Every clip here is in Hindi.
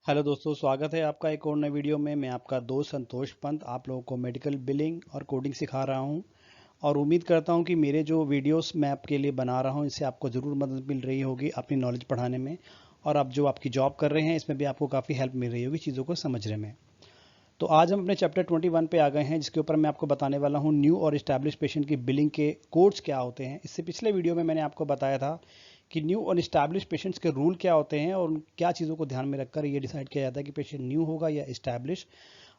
हेलो दोस्तों, स्वागत है आपका एक और नए वीडियो में। मैं आपका दोस्त संतोष पंत आप लोगों को मेडिकल बिलिंग और कोडिंग सिखा रहा हूं और उम्मीद करता हूं कि मेरे जो वीडियोस मैं आपके लिए बना रहा हूं इससे आपको ज़रूर मदद मिल रही होगी अपनी नॉलेज बढ़ाने में। और आप जो आपकी जॉब कर रहे हैं इसमें भी आपको काफ़ी हेल्प मिल रही होगी चीज़ों को समझने में। तो आज हम अपने चैप्टर 21 पे आ गए हैं, जिसके ऊपर मैं आपको बताने वाला हूँ न्यू और इस्टेब्लिश पेशेंट की बिलिंग के कोड्स क्या होते हैं। इससे पिछले वीडियो में मैंने आपको बताया था कि न्यू और इस्टेब्लिश पेशेंट्स के रूल क्या होते हैं और क्या चीज़ों को ध्यान में रखकर ये डिसाइड किया जाता है कि पेशेंट न्यू होगा या इस्टेब्लिश।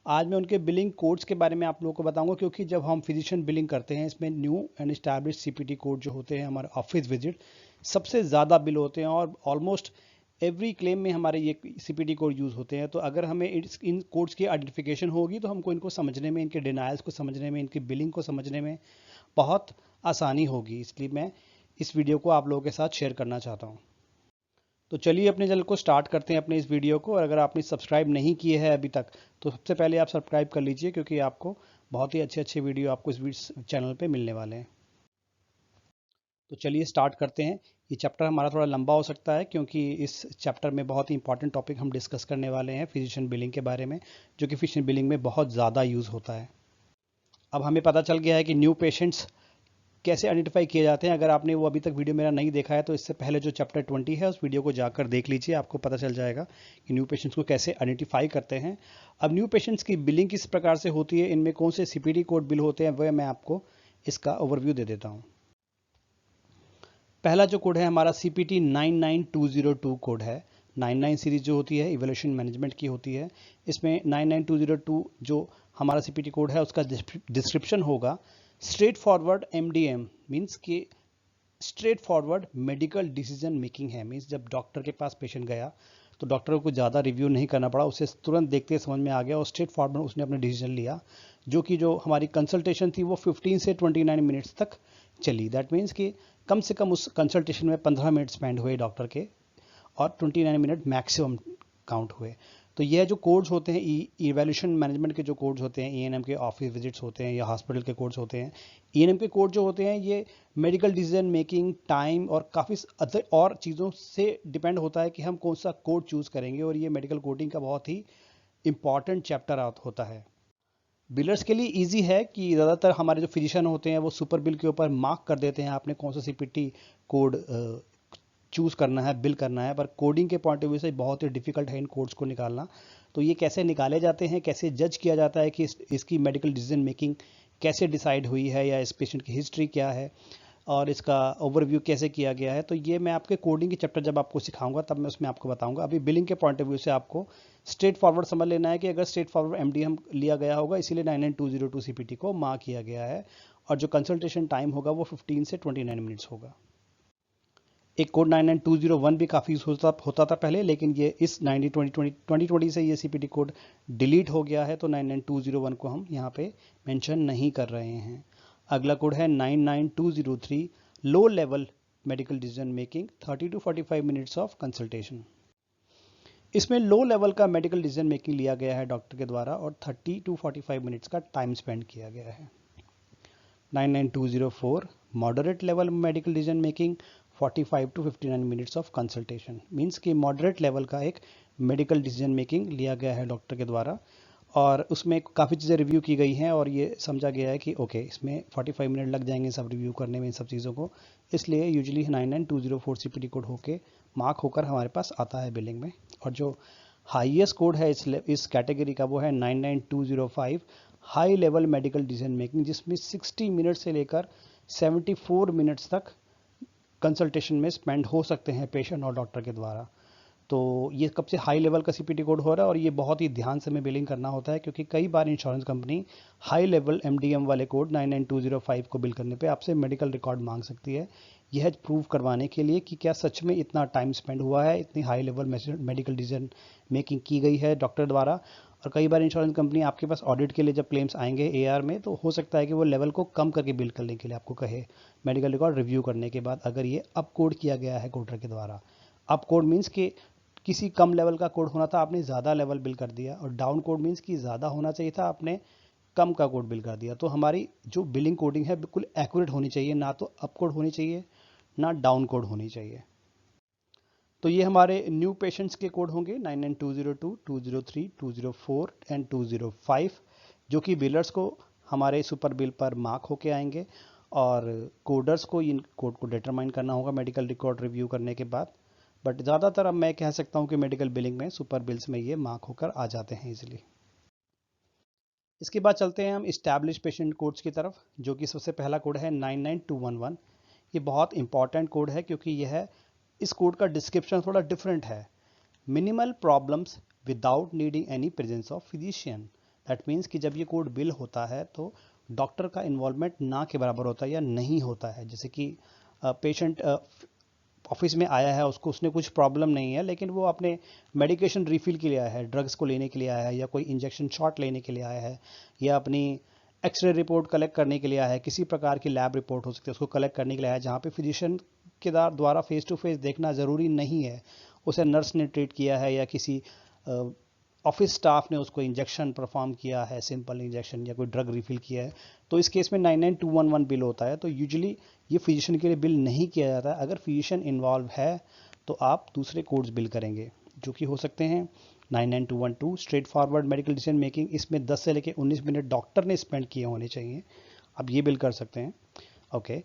आज मैं उनके बिलिंग कोड्स के बारे में आप लोगों को बताऊंगा, क्योंकि जब हम फिजिशियन बिलिंग करते हैं इसमें new and establish CPT code जो होते हैं हमारे ऑफिस विजिट सबसे ज़्यादा बिल होते हैं और ऑलमोस्ट एवरी क्लेम में हमारे ये सीपीटी कोड यूज़ होते हैं। तो अगर हमें इन कोड्स की आइडेंटिफिकेशन होगी तो हमको इनको समझने में, इनके डिनाइल्स को समझने में, इनकी बिलिंग को समझने में बहुत आसानी होगी। इसलिए मैं इस वीडियो को आप लोगों के साथ शेयर करना चाहता हूँ। तो चलिए अपने चैनल को स्टार्ट करते हैं अपने इस वीडियो को। और अगर आपने सब्सक्राइब नहीं किए हैं अभी तक तो सबसे पहले आप सब्सक्राइब कर लीजिए, क्योंकि आपको बहुत ही अच्छे अच्छे वीडियो आपको इस चैनल पे मिलने वाले हैं। तो चलिए स्टार्ट करते हैं। ये चैप्टर हमारा थोड़ा लंबा हो सकता है, क्योंकि इस चैप्टर में बहुत ही इंपॉर्टेंट टॉपिक हम डिस्कस करने वाले हैं फिजिशियन बिलिंग के बारे में, जो कि फिजिशियन बिलिंग में बहुत ज़्यादा यूज़ होता है। अब हमें पता चल गया है कि न्यू पेशेंट्स कैसे आइडेंटिफाई किए जाते हैं। अगर आपने वो अभी तक वीडियो मेरा नहीं देखा है तो इससे पहले जो चैप्टर 20 है उस वीडियो को जाकर देख लीजिए, आपको पता चल जाएगा कि न्यू पेशेंट्स को कैसे आइडेंटिफाई करते हैं। अब न्यू पेशेंट्स की बिलिंग किस प्रकार से होती है, इनमें कौन से सीपीटी कोड बिल होते हैं, वह मैं आपको इसका ओवरव्यू दे देता हूँ। पहला जो कोड है हमारा CPT 99202 कोड है। 99 सीरीज जो होती है इवोल्यूशन मैनेजमेंट की होती है। इसमें 99202 जो हमारा CPT कोड है उसका डिस्क्रिप्शन होगा स्ट्रेट फॉरवर्ड MDM, मीन्स कि straight forward medical decision making है। मीन्स जब डॉक्टर के पास पेशेंट गया तो डॉक्टर को ज़्यादा रिव्यू नहीं करना पड़ा, उसे तुरंत देखते समझ में आ गया और स्ट्रेट फॉरवर्ड उसने अपना डिसीजन लिया। जो हमारी कंसल्टेशन थी वो 15 से 29 मिनट्स तक चली। दैट मीन्स कि कम से कम उस कंसल्टेशन में 15 मिनट स्पेंड हुए डॉक्टर के और 29 मिनट मैक्सिमम काउंट हुए। तो यह जो कोड्स होते हैं इवैल्यूएशन मैनेजमेंट के जो कोड्स होते हैं, ENM के ऑफिस विजिट्स होते हैं या हॉस्पिटल के कोड्स होते हैं। ENM के कोड जो होते हैं ये मेडिकल डिसीजन मेकिंग टाइम और काफ़ी अदर और चीज़ों से डिपेंड होता है कि हम कौन सा कोड चूज़ करेंगे, और ये मेडिकल कोडिंग का बहुत ही इंपॉर्टेंट चैप्टर होता है। बिलर्स के लिए इजी है कि ज़्यादातर हमारे जो फिजिशियन होते हैं वो सुपर बिल के ऊपर मार्क कर देते हैं आपने कौन सा सीपीटी कोड चूज़ करना है, बिल करना है। पर कोडिंग के पॉइंट ऑफ व्यू से बहुत ही डिफिकल्ट है इन कोड्स को निकालना। तो ये कैसे निकाले जाते हैं, कैसे जज किया जाता है कि इसकी मेडिकल डिसीजन मेकिंग कैसे डिसाइड हुई है या इस पेशेंट की हिस्ट्री क्या है और इसका ओवरव्यू कैसे किया गया है, तो ये मैं आपके कोडिंग के चैप्टर जब आपको सिखाऊंगा तब मैं उसमें आपको बताऊंगा। अभी बिलिंग के पॉइंट ऑफ व्यू से आपको स्ट्रेट फॉरवर्ड समझ लेना है कि अगर स्ट्रेट फॉरवर्ड MDM लिया गया होगा इसीलिए 99202 CPT को मार्क किया गया है, और जो कंसल्टेशन टाइम होगा वो 15 से 29 मिनट्स होगा। एक कोड 99201 भी काफ़ी होता था पहले, लेकिन ये इस 2020 से ये CPT कोड डिलीट हो गया है, तो 99201 को हम यहाँ पे मेंशन नहीं कर रहे हैं। अगला कोड है 99203 low level medical decision making 30 to 45 minutes of consultation. इसमें लो लेवल का मेडिकल डिसीजन मेकिंग लिया गया है डॉक्टर के द्वारा और 30 to 45 मिनट्स का टाइम स्पेंड किया गया है। 99204 moderate level medical decision making 45 to 59 minutes of consultation. Means कि मॉडरेट लेवल का एक मेडिकल डिसीजन मेकिंग लिया गया है डॉक्टर के द्वारा और उसमें काफ़ी चीज़ें रिव्यू की गई हैं और ये समझा गया है कि ओके इसमें 45 मिनट लग जाएंगे सब रिव्यू करने में इन सब चीज़ों को। इसलिए यूजुअली 99204 CPT कोड होके मार्क होकर हमारे पास आता है बिलिंग में। और जो हाईएस्ट कोड है इस कैटेगरी का वो है 99205 high level medical decision making, जिसमें 60 मिनट से लेकर 74 मिनट्स तक कंसल्टेशन में स्पेंड हो सकते हैं पेशेंट और डॉक्टर के द्वारा। तो ये कब से हाई लेवल का CPT कोड हो रहा है और ये बहुत ही ध्यान से हमें बिलिंग करना होता है, क्योंकि कई बार insurance company high level MDM वाले कोड 99205 को बिल करने पे आपसे मेडिकल रिकॉर्ड मांग सकती है, यह प्रूव करवाने के लिए कि क्या सच में इतना टाइम स्पेंड हुआ है, इतनी high level medical decision making की गई है डॉक्टर द्वारा। और कई बार इंश्योरेंस कंपनी आपके पास ऑडिट के लिए जब क्लेम्स आएंगे AR में, तो हो सकता है कि वो लेवल को कम करके बिल करने के लिए आपको कहे मेडिकल रिकॉर्ड रिव्यू करने के बाद, अगर ये अप कोड किया गया है कोडर के द्वारा। अप कोड मीन्स कि किसी कम लेवल का कोड होना था आपने ज़्यादा लेवल बिल कर दिया, और डाउन कोड मीन्स कि ज़्यादा होना चाहिए था आपने कम का कोड बिल कर दिया। तो हमारी जो बिलिंग कोडिंग है बिल्कुल एक्यूरेट होनी चाहिए, ना तो अप कोड होनी चाहिए ना डाउन कोड होनी चाहिए। तो ये हमारे न्यू पेशेंट्स के कोड होंगे 99202, 203, 204 एंड 205, जो कि बिलर्स को हमारे सुपर बिल पर मार्क होके आएंगे और कोडर्स को इन कोड को डिटरमाइन करना होगा मेडिकल रिकॉर्ड रिव्यू करने के बाद। बट ज़्यादातर अब मैं कह सकता हूँ कि मेडिकल बिलिंग में सुपर बिल्स में ये मार्क होकर आ जाते हैं इजीली। इसके बाद चलते हैं हम इस्टेब्लिश पेशेंट कोड्स की तरफ, जो कि सबसे पहला कोड है 99211। ये बहुत इंपॉर्टेंट कोड है क्योंकि यह इस कोड का डिस्क्रिप्शन थोड़ा डिफरेंट है। Minimal problems without needing any presence of physician. That means कि जब ये कोड बिल होता है तो डॉक्टर का इन्वॉल्वमेंट ना के बराबर होता है या नहीं होता है। जैसे कि पेशेंट ऑफिस में आया है, उसने कुछ प्रॉब्लम नहीं है, लेकिन वो अपने मेडिकेशन रिफिल के लिए आया है, ड्रग्स को लेने के लिए आया है, या कोई इंजेक्शन शॉट लेने के लिए आया है, या अपनी एक्सरे रिपोर्ट कलेक्ट करने के लिए आया है, किसी प्रकार की लैब रिपोर्ट हो सकती है उसको कलेक्ट करने के लिए आया है, जहाँ पे फिजिशियन के द्वारा फेस टू फेस देखना ज़रूरी नहीं है, उसे नर्स ने ट्रीट किया है या किसी ऑफिस स्टाफ ने उसको इंजेक्शन परफॉर्म किया है, सिंपल इंजेक्शन या कोई ड्रग रिफिल किया है, तो इस केस में 99211 बिल होता है। तो यूजुअली ये फिजिशियन के लिए बिल नहीं किया जाता है। अगर फिजिशियन इन्वॉल्व है तो आप दूसरे कोड्स बिल करेंगे, जो कि हो सकते हैं 99212 straight forward medical decision making. इसमें 10 से लेकर 19 मिनट डॉक्टर ने स्पेंड किए होने चाहिए, आप ये बिल कर सकते हैं। ओके,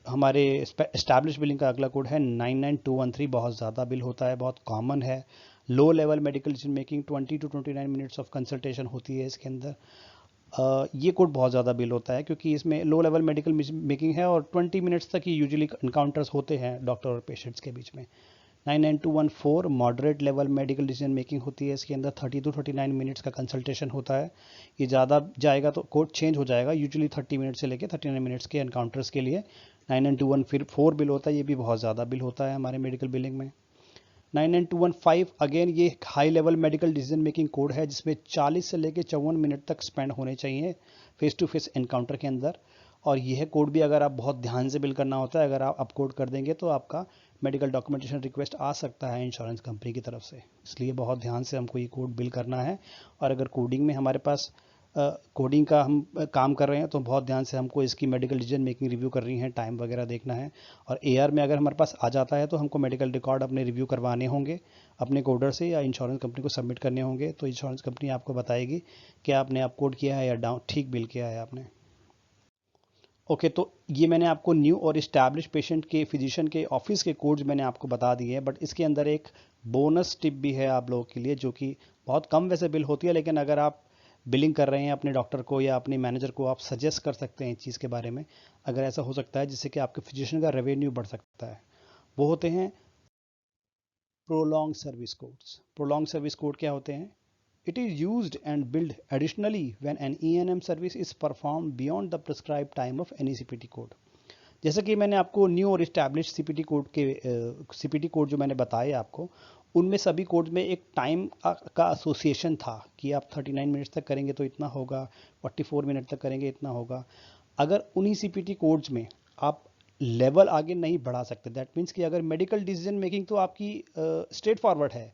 हमारे इस्टेब्लिश बिलिंग का अगला कोड है 99213। बहुत ज़्यादा बिल होता है, बहुत कॉमन है। Low level medical decision making 20 to 29 minutes of consultation होती है इसके अंदर। ये कोड बहुत ज़्यादा बिल होता है क्योंकि इसमें लो लेवल मेडिकल मेकिंग है और 20 मिनट्स तक ही यूजुअली इनकाउंटर्स होते हैं डॉक्टर और पेशेंट्स के बीच में। 99214 moderate level medical decision making होती है, इसके अंदर 30 to 39 मिनट्स का कंसल्टेशन होता है। ये ज़्यादा जाएगा तो कोड चेंज हो जाएगा, यूजुअली 30 मिनट से लेकर 39 मिनट्स के एनकाउंटर्स के लिए 99214 बिल होता है। ये भी बहुत ज़्यादा बिल होता है हमारे मेडिकल बिलिंग में। 99215 अगेन ये high level medical decision making code है, जिसमें 40 से लेकर 54 मिनट तक स्पेंड होने चाहिए फेस टू फेस एनकाउंटर के अंदर। और यह कोड भी अगर आप बहुत ध्यान से बिल करना होता है, अगर आप अपकोड कर देंगे तो आपका मेडिकल डॉक्यूमेंटेशन रिक्वेस्ट आ सकता है इंश्योरेंस कंपनी की तरफ से, इसलिए बहुत ध्यान से हमको ये कोड बिल करना है। और अगर कोडिंग में हमारे पास कोडिंग का हम काम कर रहे हैं तो बहुत ध्यान से हमको इसकी मेडिकल डिसीजन मेकिंग रिव्यू कर रही है, टाइम वगैरह देखना है। और एआर में अगर हमारे पास आ जाता है तो हमको मेडिकल रिकॉर्ड अपने रिव्यू करवाने होंगे अपने कोडर से, या इंश्योरेंस कंपनी को सबमिट करने होंगे, तो इंश्योरेंस कंपनी आपको बताएगी कि आपने अपकोड किया है या डाउन ठीक बिल किया है आपने। ओके, तो ये मैंने आपको न्यू और इस्टेब्लिश पेशेंट के फिजिशियन के ऑफिस के कोड्स मैंने आपको बता दिए हैं, बट इसके अंदर एक बोनस टिप भी है आप लोगों के लिए, जो कि बहुत कम वैसे बिल होती है, लेकिन अगर आप बिलिंग कर रहे हैं अपने डॉक्टर को या अपने मैनेजर को, आप सजेस्ट कर सकते हैं इस चीज़ के बारे में। अगर ऐसा हो सकता है जिससे कि आपके फिजिशियन का रेवेन्यू बढ़ सकता है, वो होते हैं prolong service codes. Prolong service code क्या होते हैं? It is used and billed additionally when an E&M service is performed beyond the prescribed time of any CPT code। जैसे कि मैंने आपको न्यू और इस्टेब्लिश सीपीटी कोड के सीपीटी कोड जो मैंने बताए आपको, उनमें सभी कोड में एक टाइम का एसोसिएशन था कि आप 39 मिनट्स तक करेंगे तो इतना होगा, 44 मिनट तक करेंगे इतना होगा। अगर उन्हीं सीपीटी कोड्स में आप लेवल आगे नहीं बढ़ा सकते, दैट मीन्स कि अगर मेडिकल डिसीजन मेकिंग तो आपकी स्ट्रेट फॉरवर्ड है,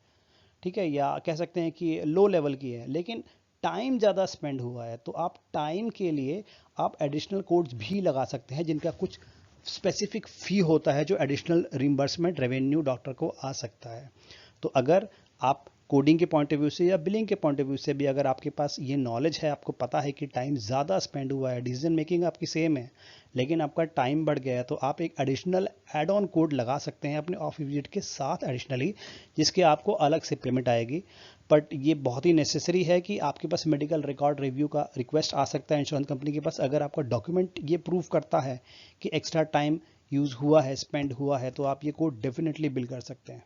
ठीक है, या कह सकते हैं कि लो लेवल की है, लेकिन टाइम ज़्यादा स्पेंड हुआ है, तो आप टाइम के लिए आप एडिशनल कोड्स भी लगा सकते हैं, जिनका कुछ स्पेसिफिक फ़ी होता है, जो एडिशनल रिम्बर्समेंट रेवेन्यू डॉक्टर को आ सकता है। तो अगर आप कोडिंग के पॉइंट ऑफ व्यू से या बिलिंग के पॉइंट ऑफ व्यू से भी अगर आपके पास ये नॉलेज है, आपको पता है कि टाइम ज़्यादा स्पेंड हुआ है, डिसीजन मेकिंग आपकी सेम है, लेकिन आपका टाइम बढ़ गया है, तो आप एक एडिशनल एड ऑन कोड लगा सकते हैं अपने ऑफ विजिट के साथ एडिशनली, जिसके आपको अलग से पेमेंट आएगी। बट ये बहुत ही नेसेसरी है कि आपके पास मेडिकल रिकॉर्ड रिव्यू का रिक्वेस्ट आ सकता है इंश्योरेंस कंपनी के पास, अगर आपका डॉक्यूमेंट ये प्रूव करता है कि एक्स्ट्रा टाइम यूज़ हुआ है, स्पेंड हुआ है, तो आप ये कोड डेफिनेटली बिल कर सकते हैं।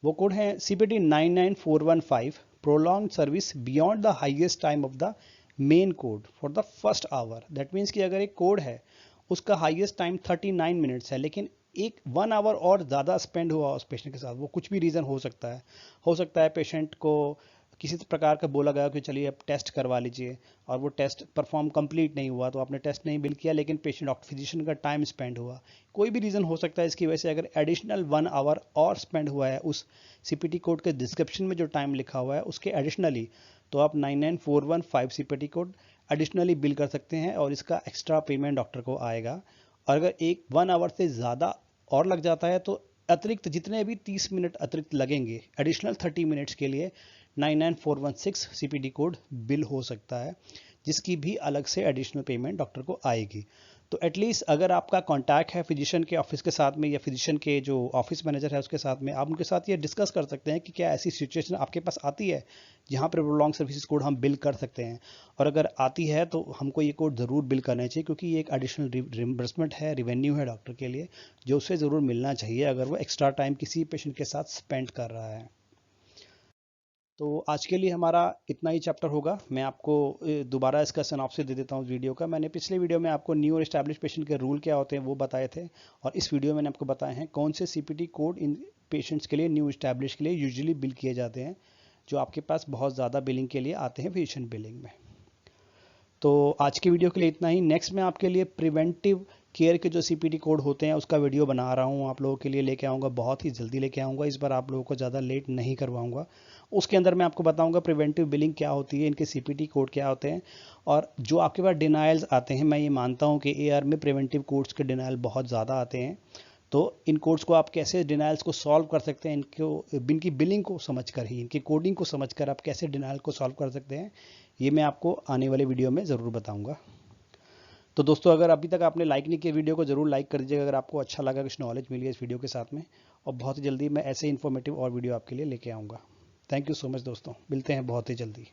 वो कोड है CPT 99415 prolong service beyond the highest time of the main code for the first hour. That means कि अगर एक कोड है उसका हाईएस्ट टाइम 39 मिनट्स है, लेकिन एक 1 आवर और ज़्यादा स्पेंड हुआ उस पेशेंट के साथ, वो कुछ भी रीज़न हो सकता है पेशेंट को किसी प्रकार का बोला गया कि चलिए अब टेस्ट करवा लीजिए, और वो टेस्ट परफॉर्म कंप्लीट नहीं हुआ, तो आपने टेस्ट नहीं बिल किया, लेकिन पेशेंट डॉक्टर फिजिशियन का टाइम स्पेंड हुआ, कोई भी रीज़न हो सकता है इसकी वजह से। अगर एडिशनल 1 आवर और स्पेंड हुआ है उस सीपीटी कोड के डिस्क्रिप्शन में जो टाइम लिखा हुआ है उसके एडिशनली, तो आप 99415 सीपीटी कोड एडिशनली बिल कर सकते हैं और इसका एक्स्ट्रा पेमेंट डॉक्टर को आएगा। और अगर 1 आवर से ज़्यादा और लग जाता है तो अतिरिक्त जितने भी 30 मिनट अतिरिक्त लगेंगे, एडिशनल 30 मिनट्स के लिए 99416 CPT कोड बिल हो सकता है, जिसकी भी अलग से एडिशनल पेमेंट डॉक्टर को आएगी। तो एटलीस्ट अगर आपका कांटेक्ट है फिजिशियन के ऑफिस के साथ में या फिजिशियन के जो ऑफिस मैनेजर है उसके साथ में, आप उनके साथ ये डिस्कस कर सकते हैं कि क्या ऐसी सिचुएशन आपके पास आती है जहाँ पर प्रोलॉन्ग सर्विसेज कोड हम बिल कर सकते हैं, और अगर आती है तो हमको ये कोड ज़रूर बिल करना चाहिए, क्योंकि ये एक एडिशनल रिम्बर्समेंट है, रिवेन्यू है डॉक्टर के लिए, जो उसे ज़रूर मिलना चाहिए अगर वो एक्स्ट्रा टाइम किसी पेशेंट के साथ स्पेंड कर रहा है। तो आज के लिए हमारा इतना ही चैप्टर होगा। मैं आपको दोबारा इसका सिनॉप्सिस दे देता हूँ वीडियो का। मैंने पिछले वीडियो में आपको न्यू और एस्टैब्लिश पेशेंट के रूल क्या होते हैं वो बताए थे, और इस वीडियो में मैंने आपको बताए हैं कौन से CPT कोड इन पेशेंट्स के लिए, न्यू एस्टैब्लिश के लिए यूजुअली बिल किए जाते हैं, जो आपके पास बहुत ज़्यादा बिलिंग के लिए आते हैं फिजिशियन बिलिंग में। तो आज की वीडियो के लिए इतना ही। नेक्स्ट मैं आपके लिए प्रिवेंटिव केयर के जो CPT कोड होते हैं उसका वीडियो बना रहा हूँ, आप लोगों के लिए लेके आऊँगा, बहुत ही जल्दी लेके आऊँगा। इस बार आप लोगों को ज़्यादा लेट नहीं करवाऊँगा। उसके अंदर मैं आपको बताऊँगा प्रिवेंटिव बिलिंग क्या होती है, इनके CPT कोड क्या होते हैं, और जो आपके पास डिनाइल्स आते हैं, मैं ये मानता हूँ कि AR में प्रिवेंटिव कोड्स के डिनाइल बहुत ज़्यादा आते हैं, तो इन कोड्स को आप कैसे डिनाइल्स को सॉल्व कर सकते हैं, इनकी बिलिंग को समझकर ही, इनकी कोडिंग को समझकर आप कैसे डिनाइल को सॉल्व कर सकते हैं, ये मैं आपको आने वाले वीडियो में ज़रूर बताऊंगा। तो दोस्तों, अगर अभी तक आपने लाइक नहीं किया वीडियो को, ज़रूर लाइक कर दीजिएगा अगर आपको अच्छा लगा, कुछ नॉलेज मिली है इस वीडियो के साथ में, और बहुत ही जल्दी मैं ऐसे इन्फॉर्मेटिव और वीडियो आपके लिए लेके आऊँगा। थैंक यू सो मच दोस्तों, मिलते हैं बहुत ही जल्दी।